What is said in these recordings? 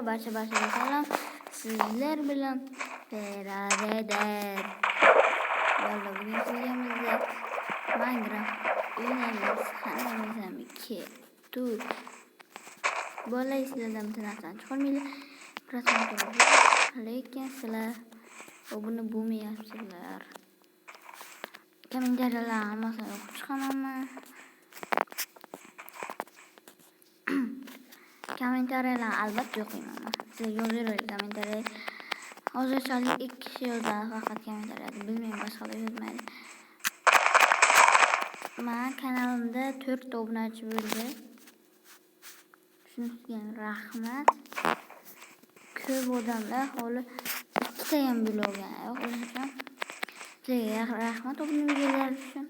barchaga salom. Sizlar bilan beraber. Yo'lda bugun videomizda Minecraft o'ynaymiz. Hammamiz ham ketdik. Bo'lay sizlardan bitta narsani chiqarmaylar. Birazdan turib, lekin sizlar buni bo'lmayapsizlar. Kommentariyalar hammasini o'qib chiqamanmi? Kommentariyalar albatta o'qiyman. Sizlar yozinglar kommentariya. Hozirchalik 2 kishi yozadi faqat kommentariyada. Bilmayman boshqalar yozmaydi. Men kanalimda 4 ta obunachi bo'ldi. Shunga rahmat. Ko'p odamlar hali 2 ta ham bo'lgan. O'sha uchun sizga rahmat obuna videolar uchun.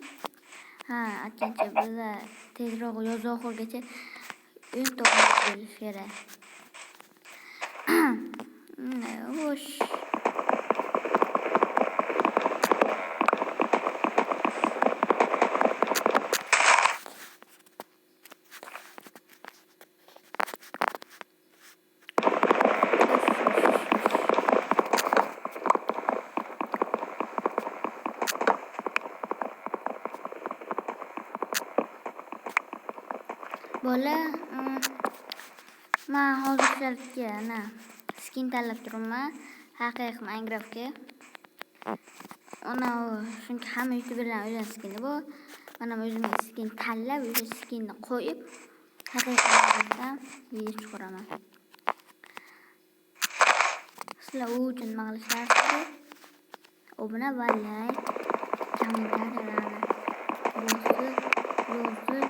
Ha, aytgancha bizlar tezroq yoz oxirigacha 10 ta bo'lish kerak. Xo'sh. Bola, men hozircha skin tanlab turibman. Haqiqiy Minecraftga. Ona chunki hamma youtuberlar o'zining skini bor. Men ham o'zimga skin tanlab, o'sha skinni qo'yib, haqiqiy Minecraftdan video chiqaraman. Sizlar uchun nima qilishingiz kerak? Obuna va like, kommentariyalarni yozib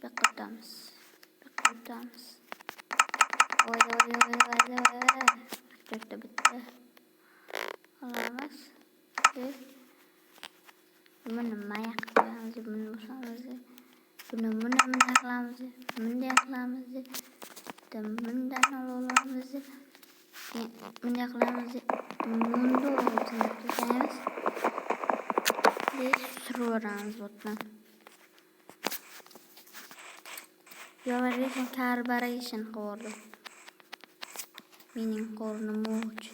Bekatamiz. Oy. Dörtte bitti. Alamaz. Bunu nima yapamiz? Bunu boshamiz. Bunu yaqlamiz. Bunday yaqlamiz. Bundan olamiz. Bunu yaqlamiz. Bunda olamiz. Suramiz botdan. Yo'llarga karbaration qo'rdi. Mening qo'rnim mo'ch.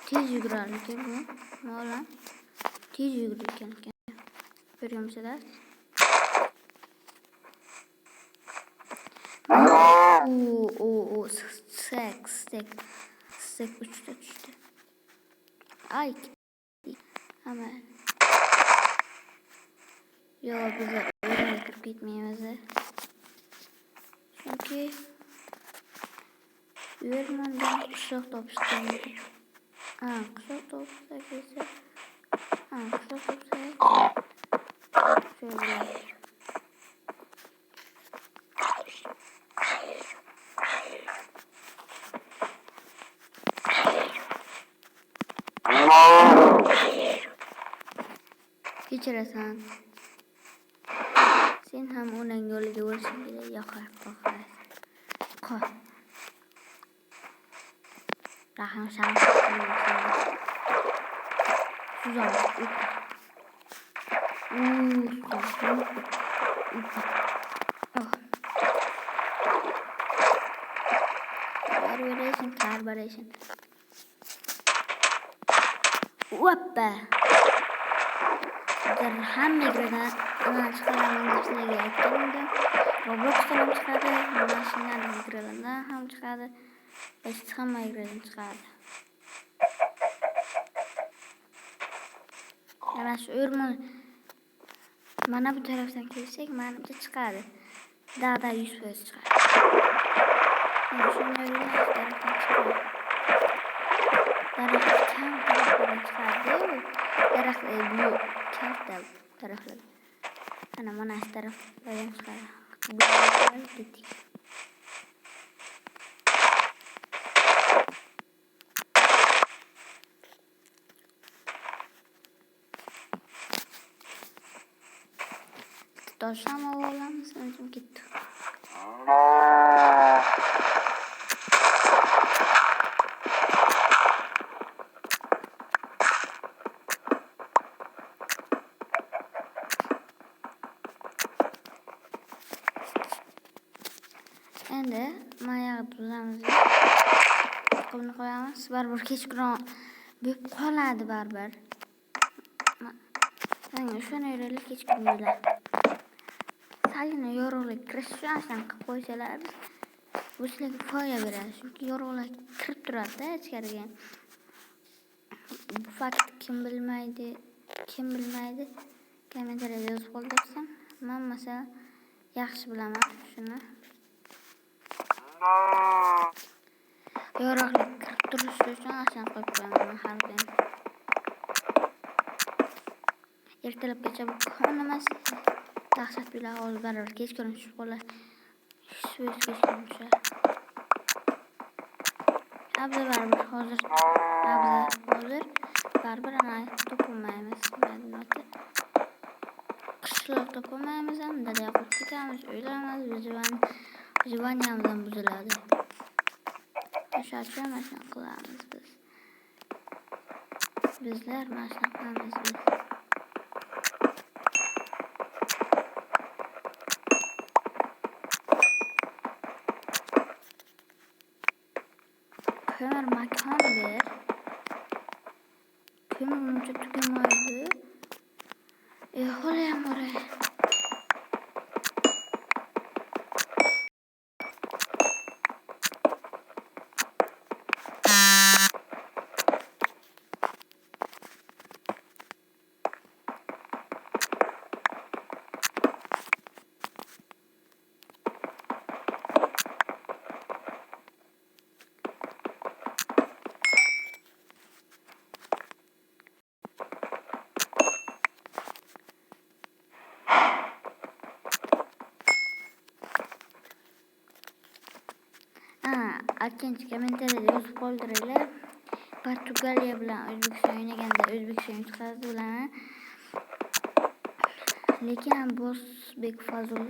Tez yuguradi ekan bu. Mo'lan. Tez yuguradi ekan. Ko'ryapsizlar? Sek 3 ta tushdi. Ay. Ama yo'q biz o'yinga kirib ketmaymiz. Chunki Vermondan qishloq topishgan. Qishloq topsak esa. Qishloq topsak. Shunday. Kechirasan. Sen ham uning yo'liga o'rishing kerak, yoqib qo'y. Rahim sham. Suzon. Carburation. Whoppa. Hamma ekranda ana chiqaraman deb sizlarga aytgandim. Robloxda ham chiqadi, mashinalar ekranida ham chiqadi. Hech hamma ekranda chiqadi. Mana shu o'rmon mana bu tarafdan kelsak, mana bu chiqadi. Dada 100% chiqadi. Mana shunday tarafdan chiqadi. Daraxt kam tarafdan chiqadi. Daraxt bu katta taraflar. Mana shu tarafdan chiqadi. Ketdik. Dosham olamiz, o'zim ketdi. Endi mayog'i tuzamiz. Qolni qo'yamiz. Baribir kechqurun bo'lib qoladi baribir. Mana shuni yerlar kechqurun bo'ladi. Salgina yorug'lik kirish uchun asham qilib qo'ysalar, bu sizlarga foyda beradi. Chunki yorug'lik kirib turadi ichkariga. Bu fakt kim bilmaydi, kommentariyada yozib qoldirsin. Men masalan yaxshi bilaman shuni. Yorug'lik kirib turishi uchun asham qo'yib qo'yaman har doim. Ertalabgacha bu ko'rinamas. Dahshat bilan olib baribir kechqurun tushib qoladi. Suv kechqurun tushadi. Abza baribir hozir baribir ana topolmaymiz. Qishloq topolmaymiz ham, dalaga qo'yib ketamiz, o'ylamiz, vijvanyamizdan buziladi. O'sha uchun mana shuni qilamiz biz. Bizlar mana shuni qilamiz biz. Ko'mir makon ber. Ko'mir uncha tugamaydi. Xo'layam boray. Ikkinchi kommentariyada yozib qoldiringlar. Portugaliya bilan O'zbekiston o'ynaganda O'zbekiston yutqazdi bilan. Lekin Bosbek Fazulov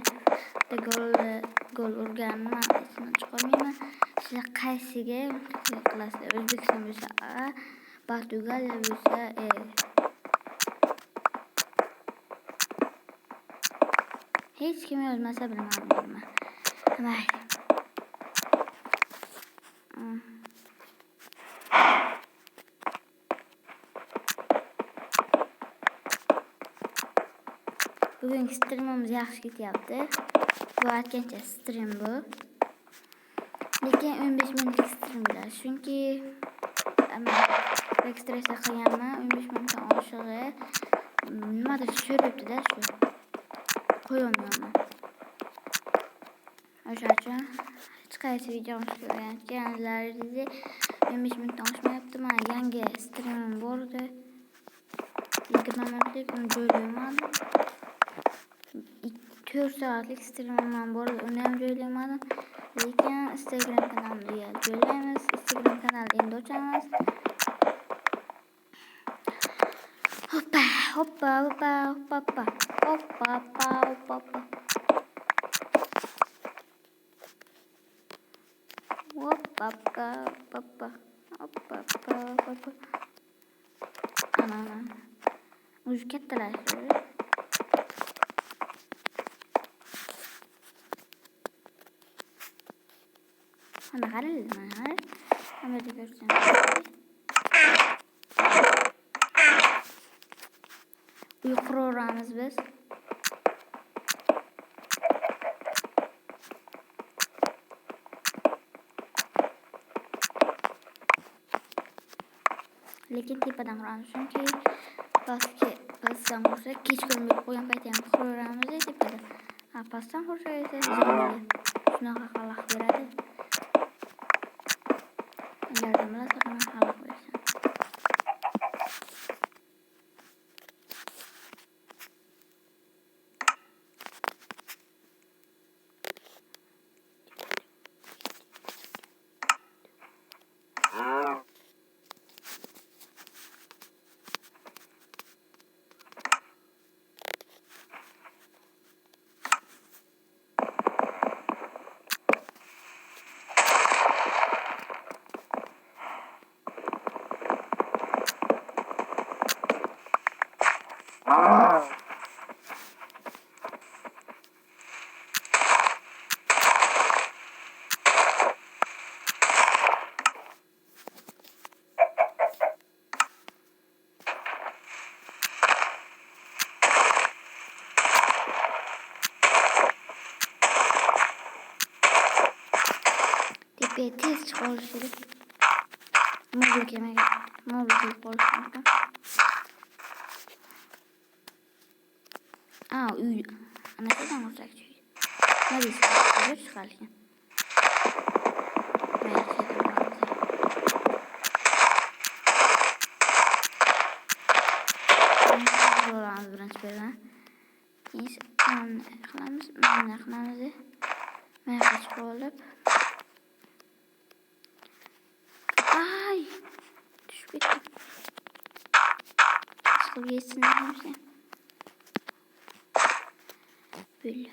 gol urganini esimdan chiqarmayman. Sizlar qaysiga qilasizlar? O'zbekiston bo'lsa A, Portugaliya bo'lsa E. Hech kim yozmasa bilmayman. Mayli. Bugungi streamimiz yaxshi ketyapti. Bu aytgancha stream bu. Lekin 15 minutlik stream bo'ladi. Chunki registratsiya qilganman 15 minutdan oshig'i nimadir tushiribdi-da shu. Qo'yolmayman. O'sha uchun hech qaysi videomiz ko'rganlaringizni 15 minutdan oshmayapti. Mana yangi streamim bor edi. 20 minutlik uni joylayman. 4 soatlik streamim bor edi. Uni ham joylayman. Lekin Instagram kanalimga joylaymiz. Instagram kanalni endi ochamiz. Hoppa. Ana. O'zi kattalashdi. Ana qarayman. Hammaga ko'rsam. Uy quramiz biz. Lekin tepadan quramiz. Chunki pastdan qursak kechqurun qo'ygan paytda ham quramiz tepada. Pastdan qursak esa shunaqa xalaq beradi. Agarda bilasa qana xalaq bersin. Tepeye tez çıkıyoruz dedik. Mobil kemeye mobil konuşmaktan. Uy. Anasından olacak şey. Neresi? Güzel çıkarken. Buralarımız birinci bölümü. Neyse. Yakınlarımızı. Merkez olup. Ay. Düşüp gittim. Sıkıl geçsin demiştim. Böyle.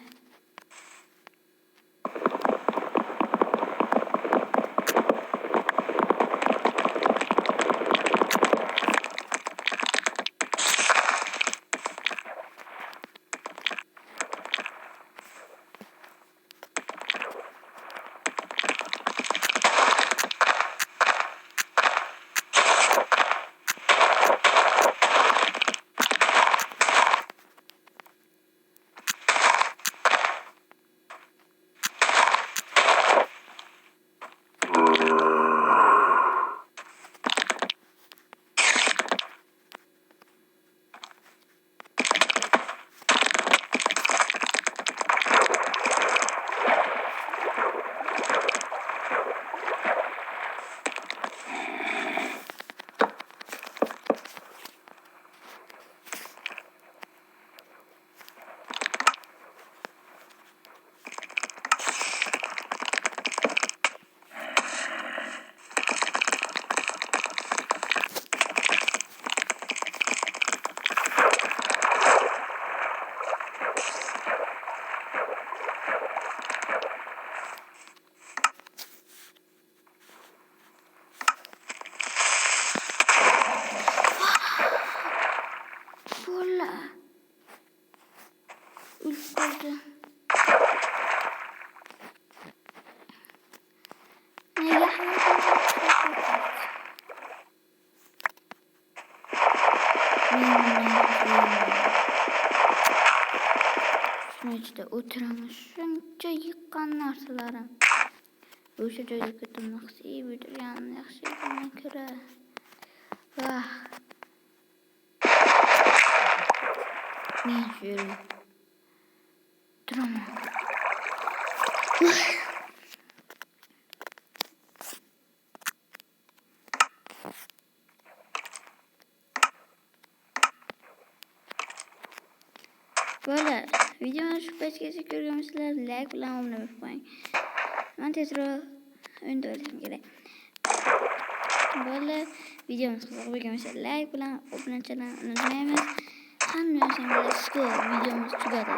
Ülkede. Ne yapayım? Şunu işte oturmuş. Şunca yıkan narsalarım. Bu şu çocuk tutulmak iyi bilir. Yani yaxşı bana göre. Vah. Men şöyle. Duramam. Böyle videomu şu kaç kez görüyormuşlar, like falan olmayı unutmayın. Ben tekrar önde öğretim gerek. Böyle videomu görüyormuşlar, like falan abone olmayı unutmayın. Sanmıyorsam böyle sıkı videomuz çıkardı.